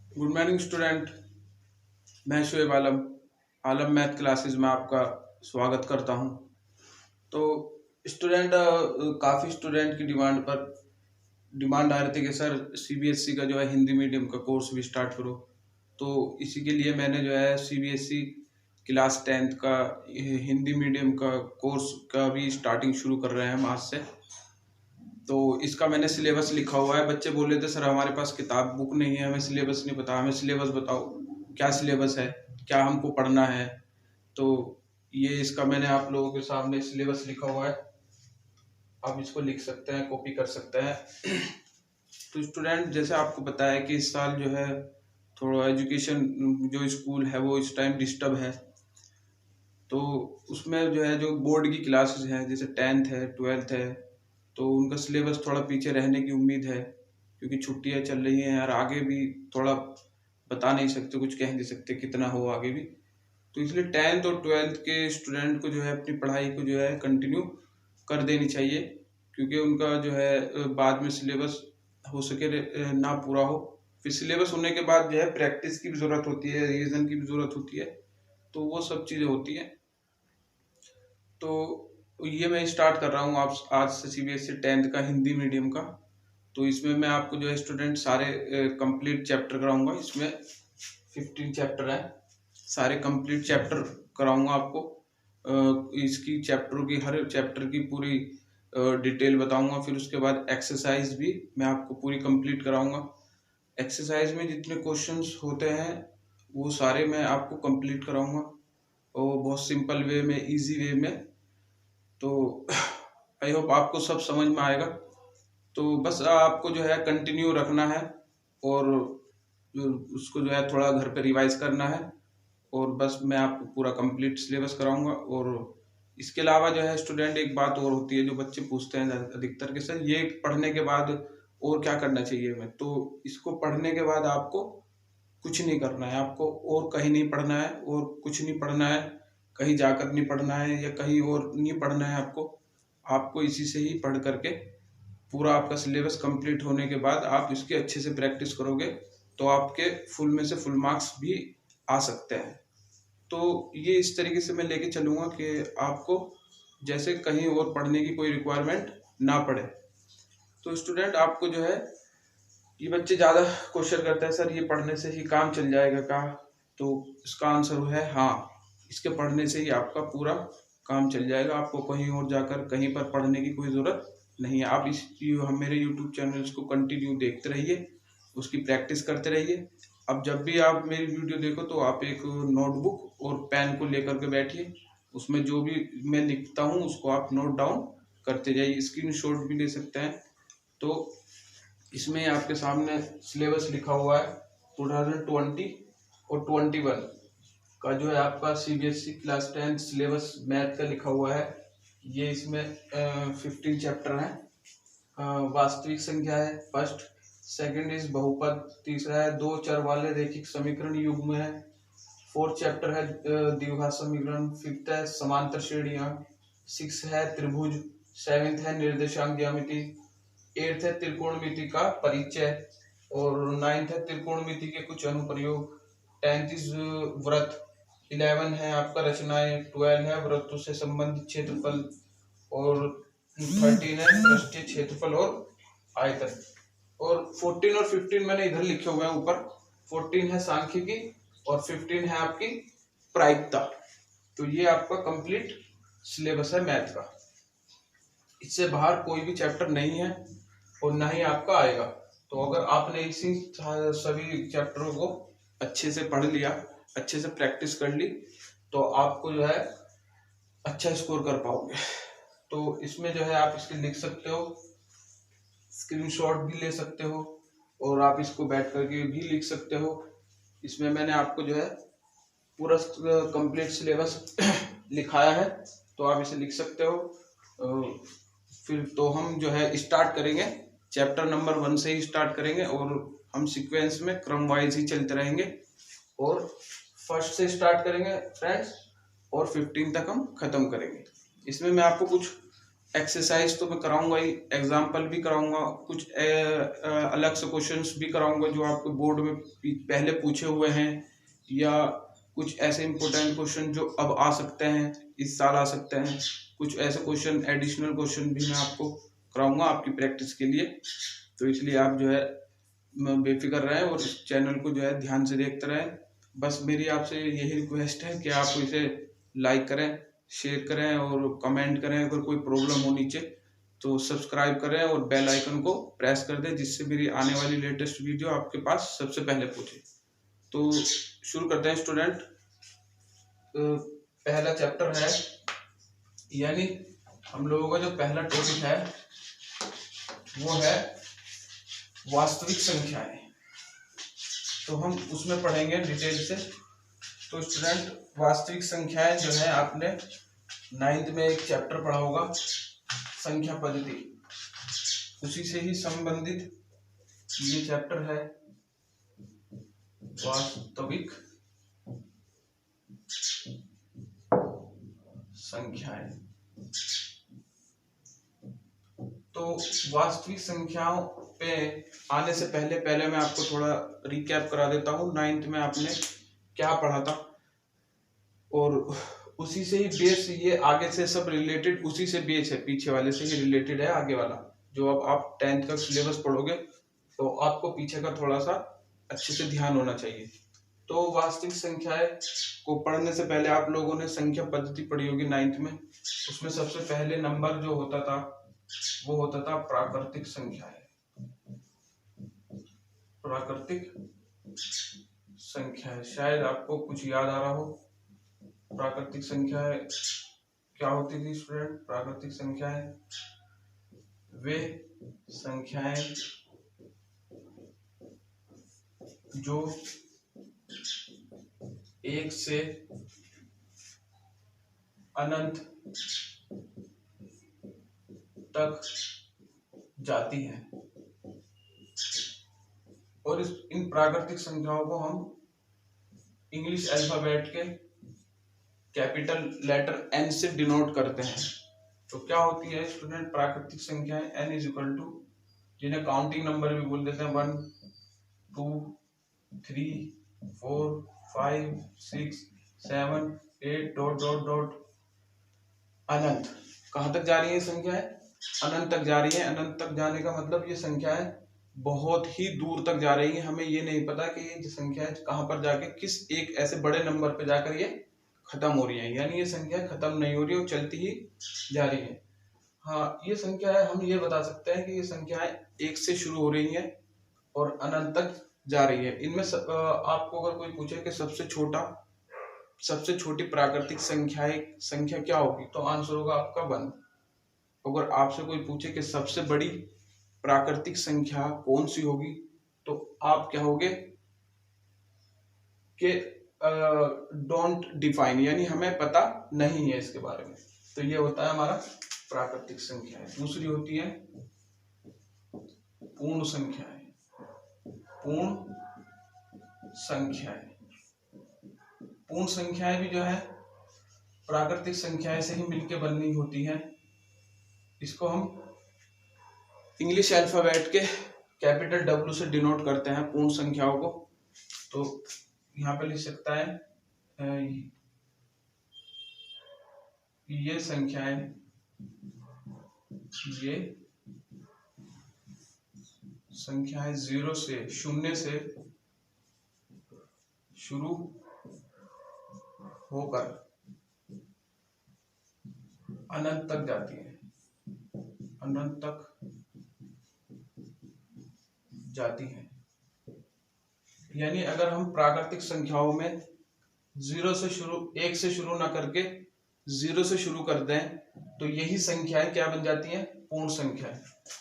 Good morning student. मैं शुएब आलम आलम math classes में आपका स्वागत करता हूं। तो स्टूडेंट, काफ़ी स्टूडेंट की डिमांड आ रही थी कि सर सीबीएसई का जो है हिंदी मीडियम का कोर्स भी स्टार्ट करो। तो इसी के लिए मैंने जो है सीबीएसई क्लास 10th का हिंदी मीडियम का कोर्स का भी स्टार्टिंग शुरू कर रहे हैं हम आज से। तो इसका मैंने सिलेबस लिखा हुआ है। बच्चे बोल रहे थे सर हमारे पास किताब बुक नहीं है, हमें सिलेबस नहीं पता, हमें सिलेबस बताओ, क्या सिलेबस है, क्या हमको पढ़ना है। तो ये इसका मैंने आप लोगों के सामने सिलेबस लिखा हुआ है, आप इसको लिख सकते हैं, कॉपी कर सकते हैं। तो स्टूडेंट, जैसे आपको पता है कि इस साल जो है थोड़ा एजुकेशन जो स्कूल है वो इस टाइम डिस्टर्ब है। तो उसमें जो है जो बोर्ड की क्लासेस हैं, जैसे 10th है, 12th है, तो उनका सिलेबस थोड़ा पीछे रहने की उम्मीद है, क्योंकि छुट्टियां चल रही हैं और आगे भी थोड़ा बता नहीं सकते, कुछ कह नहीं सकते कितना हो आगे भी। तो इसलिए 10th और 12th के स्टूडेंट को जो है अपनी पढ़ाई को जो है कंटिन्यू कर देनी चाहिए, क्योंकि उनका जो है बाद में सिलेबस हो सके ना पूरा हो। फिर सिलेबस होने के बाद जो है प्रैक्टिस की भी ज़रूरत होती है, रिवीजन की भी ज़रूरत होती है, तो वो सब चीज़ें होती हैं। तो ये मैं स्टार्ट कर रहा हूँ आप आज से सीबीएसई 10th का हिंदी मीडियम का। तो इसमें मैं आपको जो है स्टूडेंट सारे कंप्लीट चैप्टर कराऊंगा। इसमें 15 चैप्टर है, सारे कंप्लीट चैप्टर कराऊंगा आपको। इसकी चैप्टरों की हर चैप्टर की पूरी डिटेल बताऊंगा। फिर उसके बाद एक्सरसाइज भी मैं आपको पूरी कंप्लीट कराऊंगा। एक्सरसाइज में जितने क्वेश्चंस होते हैं वो सारे मैं आपको कंप्लीट कराऊंगा, और बहुत सिंपल वे में, इजी वे में। तो आई होप आपको सब समझ में आएगा। तो बस आपको जो है कंटिन्यू रखना है, और उसको जो है थोड़ा घर पे रिवाइज करना है, और बस मैं आपको पूरा कंप्लीट सिलेबस कराऊंगा। और इसके अलावा जो है स्टूडेंट, एक बात और होती है जो बच्चे पूछते हैं अधिकतर के, सर ये पढ़ने के बाद और क्या करना चाहिए हमें। तो इसको पढ़ने के बाद आपको कुछ नहीं करना है, आपको और कहीं नहीं पढ़ना है, और कुछ नहीं पढ़ना है, कहीं जाकर नहीं पढ़ना है या कहीं और नहीं पढ़ना है। आपको आपको इसी से ही पढ़ करके पूरा आपका सिलेबस कंप्लीट होने के बाद आप इसकी अच्छे से प्रैक्टिस करोगे तो आपके फुल में से फुल मार्क्स भी आ सकते हैं। तो ये इस तरीके से मैं लेके चलूँगा कि आपको जैसे कहीं और पढ़ने की कोई रिक्वायरमेंट ना पड़े। तो स्टूडेंट, आपको जो है ये बच्चे ज़्यादा क्वेश्चन करते हैं, सर ये पढ़ने से ही काम चल जाएगा क्या। तो इसका आंसर है हाँ, इसके पढ़ने से ही आपका पूरा काम चल जाएगा। आपको कहीं और जाकर कहीं पर पढ़ने की कोई ज़रूरत नहीं है। आप हम मेरे यूट्यूब चैनल्स को कंटिन्यू देखते रहिए, उसकी प्रैक्टिस करते रहिए। अब जब भी आप मेरी वीडियो देखो तो आप एक नोटबुक और पेन को लेकर के बैठिए, उसमें जो भी मैं लिखता हूँ उसको आप नोट डाउन करते जाइए, स्क्रीनशॉट भी ले सकते हैं। तो इसमें आपके सामने सिलेबस लिखा हुआ है 2020 और 21 का, जो है आपका सीबीएसई क्लास 10 सिलेबस मैथ का लिखा हुआ है। ये इसमें 15 चैप्टर हैं। वास्तविक संख्या है फर्स्ट, सेकंड इज बहुपद, तीसरा है दो चर वाले रैखिक समीकरण युग्म है, फोर्थ चैप्टर है द्विघात समीकरण, फिफ्थ है समांतर श्रेणियां, सिक्स है त्रिभुज, सेवेंथ है निर्देशांक ज्यामिति, एट्थ है त्रिकोणमिति का परिचय, और नाइन्थ है त्रिकोणमिति के कुछ अनुप्रयोग, 10th इज व्रत, 11 है आपका रचनाएं, 12 है वृत्तों से संबंधित क्षेत्रफल, और 13 है पृष्ठीय क्षेत्रफल और आयतन। और 14 और 15 मैंने इधर लिखे हुए हैं ऊपर। 14 है सांख्यिकी और 15 है आपकी प्रायिकता। तो ये आपका कंप्लीट सिलेबस है मैथ का। इससे बाहर कोई भी चैप्टर नहीं है और ना ही आपका आएगा। तो अगर आपने इसी सभी चैप्टरों को अच्छे से पढ़ लिया, अच्छे से प्रैक्टिस कर ली, तो आपको जो है अच्छा स्कोर कर पाओगे। तो इसमें जो है आप इसके लिख सकते हो, स्क्रीनशॉट भी ले सकते हो, और आप इसको बैठ करके भी लिख सकते हो। इसमें मैंने आपको जो है पूरा कंप्लीट सिलेबस लिखाया है, तो आप इसे लिख सकते हो। फिर तो हम जो है स्टार्ट करेंगे, चैप्टर नंबर 1 से ही स्टार्ट करेंगे, और हम सीक्वेंस में क्रम वाइज ही चलते रहेंगे, और फर्स्ट से स्टार्ट करेंगे फ्रेंड्स, और 15 तक हम खत्म करेंगे। इसमें मैं आपको कुछ एक्सरसाइज तो मैं कराऊंगा ही, एग्जाम्पल भी कराऊंगा, कुछ अलग से क्वेश्चंस भी कराऊंगा जो आपके बोर्ड में पहले पूछे हुए हैं, या कुछ ऐसे इंपॉर्टेंट क्वेश्चन जो अब आ सकते हैं, इस साल आ सकते हैं। कुछ ऐसे क्वेश्चन, एडिशनल क्वेश्चन भी मैं आपको कराऊंगा आपकी प्रैक्टिस के लिए। तो इसलिए आप जो है बेफिक्र रहें और इस चैनल को जो है ध्यान से देखते रहें। बस मेरी आपसे यही रिक्वेस्ट है कि आप इसे लाइक करें, शेयर करें और कमेंट करें। अगर कोई प्रॉब्लम हो नीचे तो सब्सक्राइब करें और बेल आइकन को प्रेस कर दें, जिससे मेरी आने वाली लेटेस्ट वीडियो आपके पास सबसे पहले पहुंचे। तो शुरू करते हैं स्टूडेंट। पहला चैप्टर है, यानी हम लोगों का जो पहला टॉपिक है वो है वास्तविक संख्याएं। तो हम उसमें पढ़ेंगे डिटेल से। तो स्टूडेंट, वास्तविक संख्याएं जो है आपने 9th में एक चैप्टर पढ़ा होगा, संख्या पद्धति, उसी से ही संबंधित ये चैप्टर है, वास्तविक संख्याएं। तो वास्तविक संख्याओं पे आने से पहले मैं आपको थोड़ा रिकैप करा देता हूँ 9th में आपने क्या पढ़ा था, और उसी से ही बेस, ये आगे से सब रिलेटेड उसी से बेस है, पीछे वाले से ही रिलेटेड है आगे वाला। जो अब आप 10th का सिलेबस पढ़ोगे तो आपको पीछे का थोड़ा सा अच्छे से ध्यान होना चाहिए। तो वास्तविक संख्याएं को पढ़ने से पहले आप लोगों ने संख्या पद्धति पढ़ी होगी 9th में। उसमें सबसे पहले नंबर जो होता था वो होता था प्राकृतिक संख्याएं। प्राकृतिक संख्याएं, शायद आपको कुछ याद आ रहा हो। प्राकृतिक संख्याएं क्या होती थी स्टूडेंट? प्राकृतिक संख्याएं वे संख्याएं जो 1 से अनंत तक जाती हैं, और इन प्राकृतिक संख्याओं को हम इंग्लिश अल्फाबेट के कैपिटल लेटर एन से डिनोट करते हैं। तो क्या होती है स्टूडेंट प्राकृतिक संख्याएं? n इज इक्वल टू, जिन्हें काउंटिंग नंबर भी बोल देते हैं, 1 2 3 4 5 6 7 8 डॉट डॉट डॉट अनंत। कहाँ तक जा रही है संख्याएं? अनंत तक जा रही है। अनंत तक जाने का मतलब ये संख्याएं बहुत ही दूर तक जा रही है। हमें ये नहीं पता कि ये संख्याएं कहाँ पर जाके किस एक ऐसे बड़े नंबर पे जाकर ये खत्म हो रही है, यानी ये संख्या खत्म नहीं हो रही है, चलती ही जा रही है। हाँ, ये संख्याएं हम ये बता सकते हैं कि ये संख्याएं 1 से शुरू हो रही हैं और अनंत तक जा रही है। इनमें आपको अगर कोई पूछे कि सबसे छोटी प्राकृतिक संख्या क्या होगी, तो आंसर होगा आपका 1। अगर आपसे कोई पूछे कि सबसे बड़ी प्राकृतिक संख्या कौन सी होगी, तो आप क्या होगे कि डोंट डिफाइन, यानी हमें पता नहीं है इसके बारे में। तो ये होता है हमारा प्राकृतिक संख्या। दूसरी होती है पूर्ण संख्याएं। पूर्ण संख्याएं, पूर्ण संख्याएं भी जो है प्राकृतिक संख्याएं से ही मिलकर बननी होती हैं। इसको हम इंग्लिश अल्फाबेट के कैपिटल W से डिनोट करते हैं पूर्ण संख्याओं को। तो यहाँ पे लिख सकता है ये संख्याएं, ये संख्याएं 0 से, शून्य से शुरू होकर अनंत तक जाती है, अनंत तक जाती है। यानी अगर हम प्राकृतिक संख्याओं में 1 से शुरू ना करके 0 से शुरू कर दें, तो यही संख्याएं क्या बन जाती हैं? पूर्ण संख्याएं।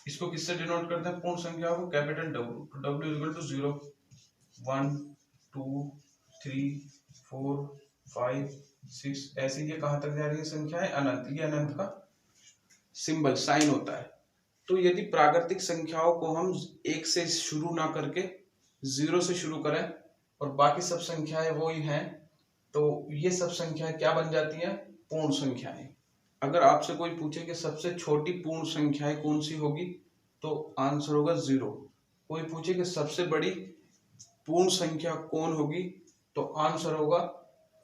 इसको किससे डिनोट करते हैं पूर्ण संख्याओं को? Capital W। W equal to 0 1 2 3 4 5 6, ऐसे ये कहाँ तक जा रही है संख्याएं? अनंत। ये अनंत का सिंबल, साइन होता है। तो यदि प्राकृतिक संख्याओं को हम 1 से शुरू ना करके 0 से शुरू करें और बाकी सब संख्याएं वो ही हैं, तो ये सब संख्याएं क्या बन जाती हैं? पूर्ण संख्याएं। अगर आपसे कोई पूछे कि सबसे छोटी पूर्ण संख्याएं कौन सी होगी तो आंसर होगा 0। कोई पूछे कि सबसे बड़ी पूर्ण संख्या कौन होगी तो आंसर होगा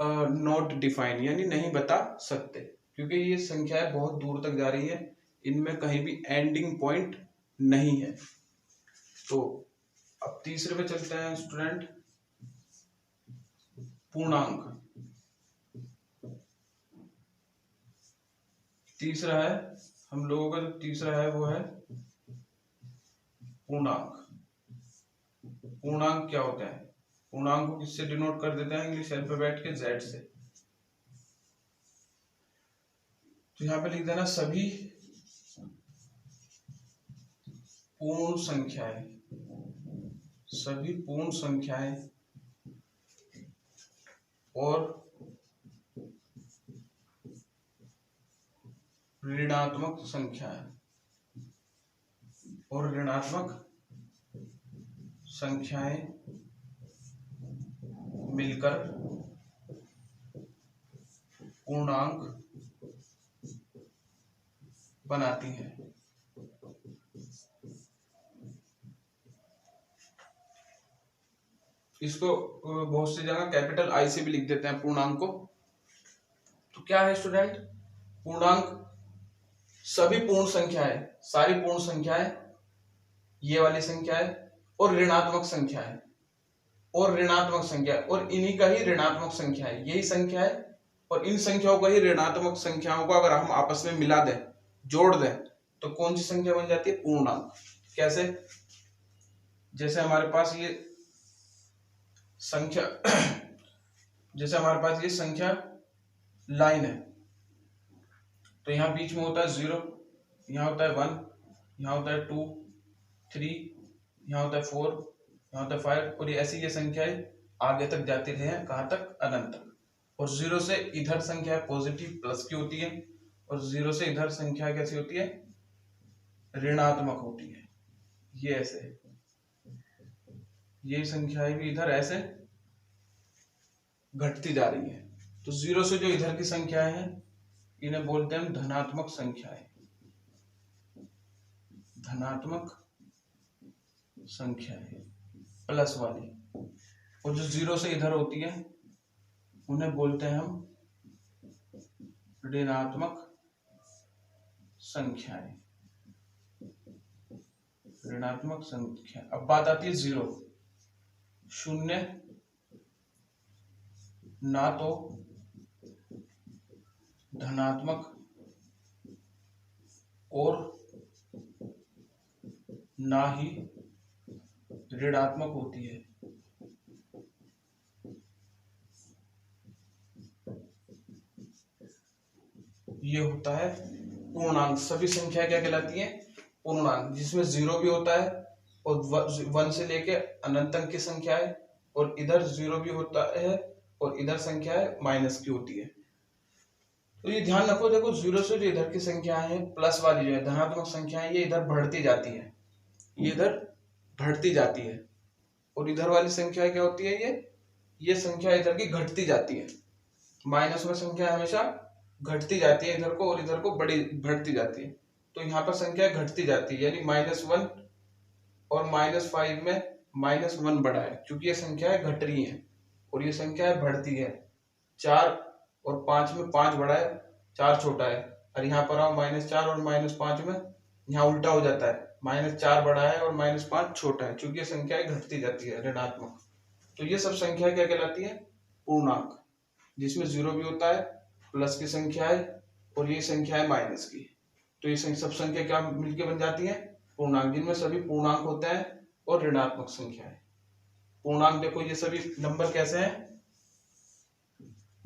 नॉट डिफाइन, यानी नहीं बता सकते, क्योंकि ये संख्याएं बहुत दूर तक जा रही है, इनमें कहीं भी एंडिंग पॉइंट नहीं है। तो अब तीसरे पे चलते हैं स्टूडेंट, पूर्णांक। तीसरा है हम लोगों का, जो तीसरा है वो है पूर्णांक। पूर्णांक क्या होता है? पूर्णांक को किससे डिनोट कर देते हैं? इंग्लिश अल्फाबेट के Z से। तो यहाँ पे लिख देना सभी पूर्ण संख्याएं, सभी पूर्ण संख्याएं और ऋणात्मक संख्याएं, और ऋणात्मक संख्याएं मिलकर पूर्णांक बनाती हैं। इसको बहुत सी जगह कैपिटल I से भी लिख देते हैं पूर्णांक को। तो क्या है स्टूडेंट? पूर्णांक सभी पूर्ण संख्याएं, सारी पूर्ण संख्याएं, ये वाली संख्याएं और ऋणात्मक संख्याएं, और ऋणात्मक संख्या, और इन्हीं का ही ऋणात्मक संख्या है, यही संख्या है, और इन संख्याओं का ही ऋणात्मक संख्याओं को अगर हम आपस में मिला दें, जोड़ दें, तो कौन सी संख्या बन जाती है? पूर्णांक। कैसे? जैसे हमारे पास ये संख्या जैसे हमारे पास ये संख्या लाइन है, तो यहाँ बीच में होता है 0, यहाँ होता है 1, यहाँ होता है 2, 3, यहाँ होता है 4, यहाँ होता है 5, और ये ऐसी ये संख्याएं आगे तक जाती रहे हैं, कहाँ तक? अनंत तक। और 0 से इधर संख्या पॉजिटिव प्लस की होती है, और 0 से इधर संख्या कैसी होती है? ऋणात्मक होती है। ये ऐसे, ये संख्याएं भी इधर ऐसे घटती जा रही है। तो 0 से जो इधर की संख्याएं हैं इन्हें बोलते हैं धनात्मक संख्याएं, धनात्मक संख्याएं प्लस वाली। और जो 0 से इधर होती है उन्हें बोलते हैं हम ऋणात्मक संख्याएं, ऋणात्मक संख्या। अब बात आती है 0। शून्य ना तो धनात्मक और ना ही ऋणात्मक होती है। ये होता है पूर्णांक। सभी संख्या क्या कहलाती है? पूर्णांक, जिसमें 0 भी होता है और 1 से लेके अनंत तक की संख्या है, और इधर 0 भी होता है और इधर संख्या है माइनस की होती है। तो ये ध्यान रखो, देखो 0 से जो इधर की संख्या है प्लस वाली जो है धनात्मक संख्या है, ये इधर बढ़ती जाती है, ये इधर बढ़ती जाती है, और इधर वाली संख्या क्या होती है? ये संख्या इधर की घटती जाती है। माइनस में संख्या हमेशा घटती जाती है इधर को, और इधर को बड़ी बढ़ती जाती है। तो यहाँ पर संख्या घटती जाती है, यानी -1 और -5 में -1 बढ़ा है, क्योंकि ये संख्याएं घट रही हैं और ये संख्याएं बढ़ती है। 4 और 5 में 5 बड़ा है, 4 छोटा है, और यहाँ पर आओ -4 और -5 में यहाँ उल्टा हो जाता है, -4 बड़ा है और -5 छोटा है, क्योंकि ये संख्याएं घटती जाती है, ऋणात्मक। तो ये सब संख्या क्या कहलाती है? पूर्णांक, जिसमें 0 भी होता है, प्लस की संख्या है, और ये संख्या है माइनस की। तो ये सब संख्या क्या मिलकर बन जाती है? पूर्णांक, जिनमें सभी पूर्णांक होते हैं और ऋणात्मक संख्या है। पूर्णांक देखो ये सभी नंबर कैसे हैं?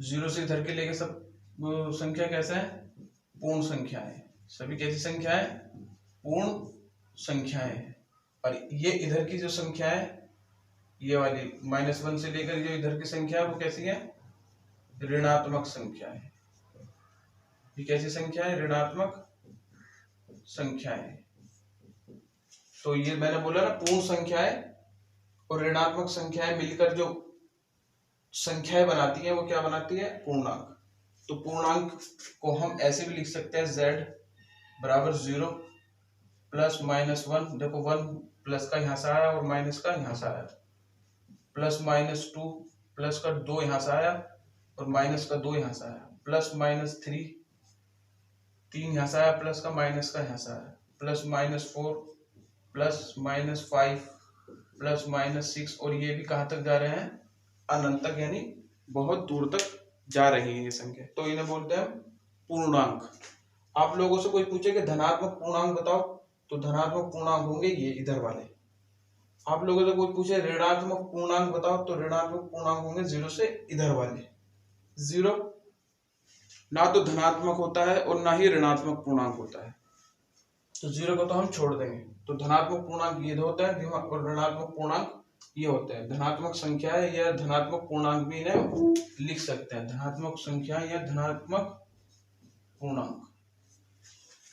0 से इधर के लेके सब संख्या कैसे है? पूर्ण संख्या है। सभी कैसी संख्या है? पूर्ण संख्याएं हैं। और ये इधर की जो संख्या है, ये वाली -1 से लेकर जो इधर की संख्या है वो कैसी है? ऋणात्मक संख्या है। ये कैसी संख्या है? ऋणात्मक संख्याएं। तो ये मैंने बोला ना, पूर्ण संख्याएं और ऋणात्मक संख्याएं मिलकर जो संख्याएं बनाती हैं वो क्या बनाती है? पूर्णांक। तो पूर्णांक को हम ऐसे भी लिख सकते हैं z बराबर 0 प्लस माइनस 1, देखो 1 प्लस का यहाँ से आया और माइनस का यहाँ से आया, प्लस माइनस 2, प्लस का 2 यहाँ से आया और माइनस का 2 यहाँ से आया, प्लस माइनस 3, 3 यहाँ से आया, प्लस का माइनस का यहाँ से आया, plus minus 4, plus minus 5, plus minus 6, और ये भी कहाँ तक जा रहे हैं, अनंत तक, यानी बहुत दूर तक जा रही है ये संख्या, तो इन्हें बोलते हैं पूर्णांक। आप लोगों से कोई पूछे कि धनात्मक पूर्णांक बताओ, तो धनात्मक पूर्णांक होंगे ये इधर वाले। आप लोगों से कोई पूछे ऋणात्मक पूर्णांक बताओ, तो ऋणात्मक पूर्णांक होंगे 0 से इधर वाले। 0 ना तो धनात्मक होता है और ना ही ऋणात्मक पूर्णांक होता है, तो 0 को तो हम छोड़ देंगे। तो धनात्मक पूर्णांक ये होता है और ऋणात्मक पूर्णांक ये होते हैं। धनात्मक संख्या है या धनात्मक पूर्णांक भी इन्हें लिख सकते हैं, धनात्मक संख्या या धनात्मक पूर्णांक।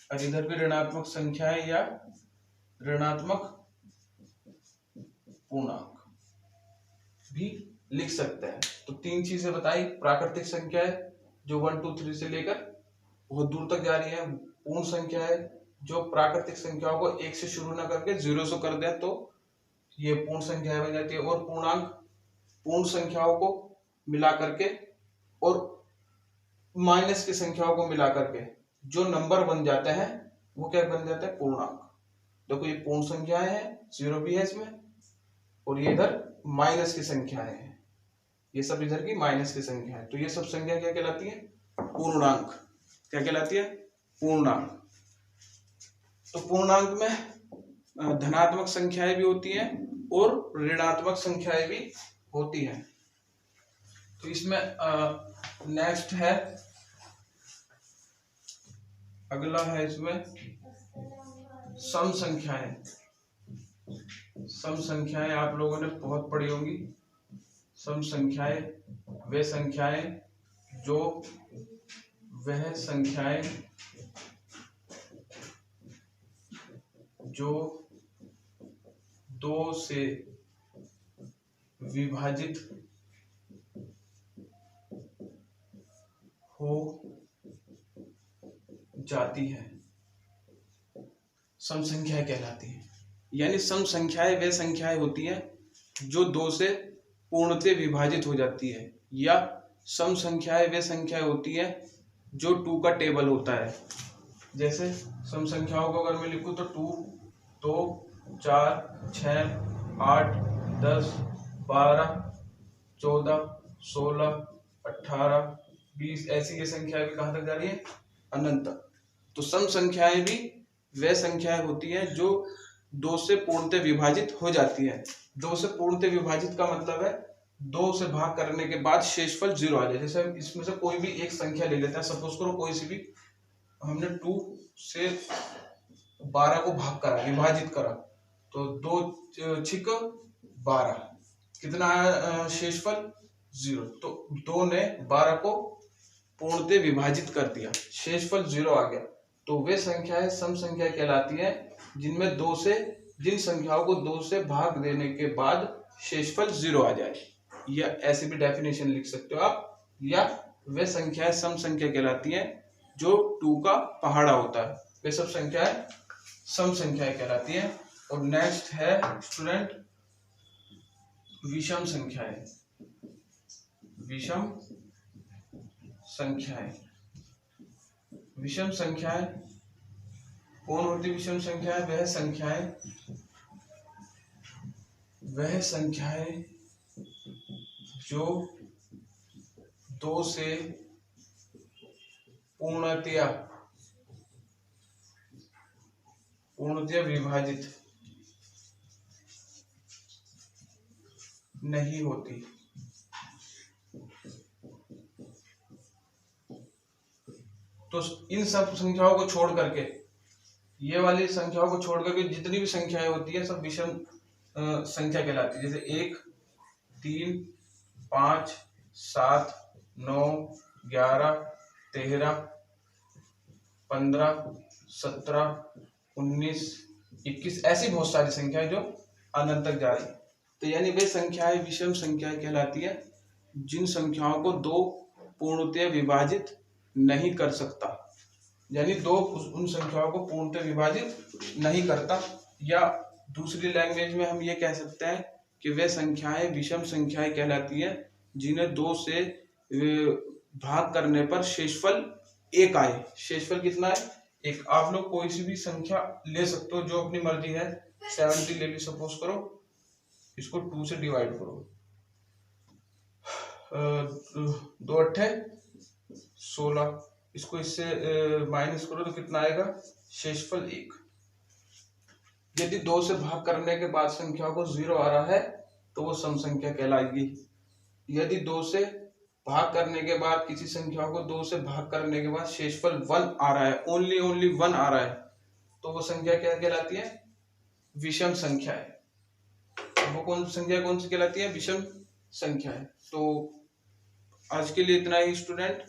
और इधर भी ऋणात्मक संख्या है या ऋणात्मक पूर्णांक भी लिख सकते हैं। तो 3 चीजें बताई, प्राकृतिक संख्या है जो 1 2 3 से लेकर बहुत दूर तक जा रही है, पूर्ण संख्या है जो प्राकृतिक संख्याओं को 1 से शुरू ना करके 0 से कर दे तो ये पूर्ण संख्या बन जाती है, और पूर्णांक पूर्ण संख्याओं को मिला करके और माइनस की संख्याओं को मिला करके जो नंबर बन जाते हैं वो क्या बन जाता है, पूर्णांक। देखो ये पूर्ण संख्याएं हैं, 0 भी है इसमें, और ये इधर माइनस की संख्याएं हैं, ये सब इधर की माइनस की संख्या है, तो ये सब संख्या क्या कहलाती है, पूर्णांक। क्या कहलाती है, पूर्णांक। तो पूर्णांक में धनात्मक संख्याएं भी होती हैं और ऋणात्मक संख्याएं भी होती हैं। तो इसमें नेक्स्ट है, अगला है इसमें सम संख्याएं। सम संख्याएं आप लोगों ने बहुत पढ़ी होंगी। सम संख्याएं वे संख्याएं जो वह संख्याएं जो 2 से विभाजित हो जाती है, सम संख्याएं कहलाती है। यानी सम संख्याएं वे संख्याएं होती हैं जो 2 से पूर्णतः विभाजित हो जाती है, या सम संख्याएं वे संख्याएं होती हैं जो 2 का टेबल होता है। जैसे सम संख्याओं को अगर मैं लिखूं तो 2, 2, 4, 6, 8, 10, 12, 14, 16, 18, 20, ऐसी ये संख्याएं भी कहां तक जा रही है, अनंत तक। तो सम संख्याएं भी वे संख्याएं होती हैं जो 2 से पूर्णतः विभाजित हो जाती है। 2 से पूर्णतः विभाजित का मतलब है 2 से भाग करने के बाद शेषफल 0 आ जाए। जैसे इसमें से कोई भी एक संख्या ले लेते हैं, सपोज करो कोई सी भी, हमने 2 से 12 को भाग करा, विभाजित करा, तो 2 छिक 12, कितना आया शेषफल 0। तो 2 ने 12 को पूर्णतः विभाजित कर दिया, शेषफल 0 आ गया। तो वे संख्याएं सम संख्या कहलाती हैं जिनमें जिन संख्याओं को 2 से भाग देने के बाद शेषफल 0 आ जाए, या ऐसी भी डेफिनेशन लिख सकते हो आप, या वे संख्याएं सम संख्या कहलाती हैं जो 2 का पहाड़ा होता है, वे सब संख्याएं सम संख्याएं कहलाती हैं। और नेक्स्ट है स्टूडेंट विषम संख्याएं। विषम संख्याएं, विषम संख्याएं कौन होती, विषम संख्याएं वह संख्याएं जो 2 से पूर्णतया विभाजित नहीं होती। तो इन सब संख्याओं को छोड़ करके, ये वाली संख्याओं को छोड़ करके जितनी भी संख्याएं होती है सब विषम संख्या कहलाती है। जैसे 1, 3, 5, 7, 9, 11, 13, 15, 17, 19, 21, ऐसी बहुत सारी संख्याएं जो अनंत तक जा रही है। तो यानी वे संख्याएं विषम संख्याएं कहलाती है जिन संख्याओं को 2 पूर्णतः विभाजित नहीं कर सकता, यानी दो उन संख्याओं को पूर्णतः विभाजित नहीं करता। या दूसरी लैंग्वेज में हम ये कह सकते हैं कि वे संख्याएं विषम संख्याएं कहलाती हैं जिन्हें 2 से भाग करने पर शेषफल 1 आए। शेषफल कितना है? 1। आप लोग कोई सी भी संख्या ले सकते हो जो अपनी मर्जी है। 70 ले ली सपोज करो, इसको 2 से डिवाइड करो, 2 अट्ठे 16, इसको इससे माइनस करो तो कितना आएगा? शेषफल 1। यदि 2 से भाग करने के बाद संख्या को 0 आ रहा है तो वो सम संख्या कहलाएगी। यदि 2 से भाग करने के बाद किसी संख्या को 2 से भाग करने के बाद शेषफल 1 आ रहा है, ओनली 1 आ रहा है, तो वो संख्या क्या कहलाती है? विषम संख्या है। वो कौन सी कहलाती है? विषम संख्या है। तो आज के लिए इतना ही स्टूडेंट,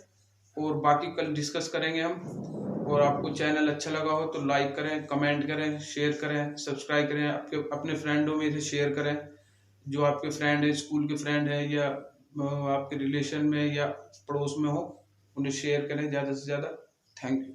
और बाकी कल डिस्कस करेंगे हम। और आपको चैनल अच्छा लगा हो तो लाइक करें, कमेंट करें, शेयर करें, सब्सक्राइब करें, अपने फ्रेंडों में इसे शेयर करें। जो आपके फ्रेंड है, स्कूल के फ्रेंड है या आपके रिलेशन में या पड़ोस में हो, उन्हें शेयर करें ज़्यादा से ज़्यादा। Thank you.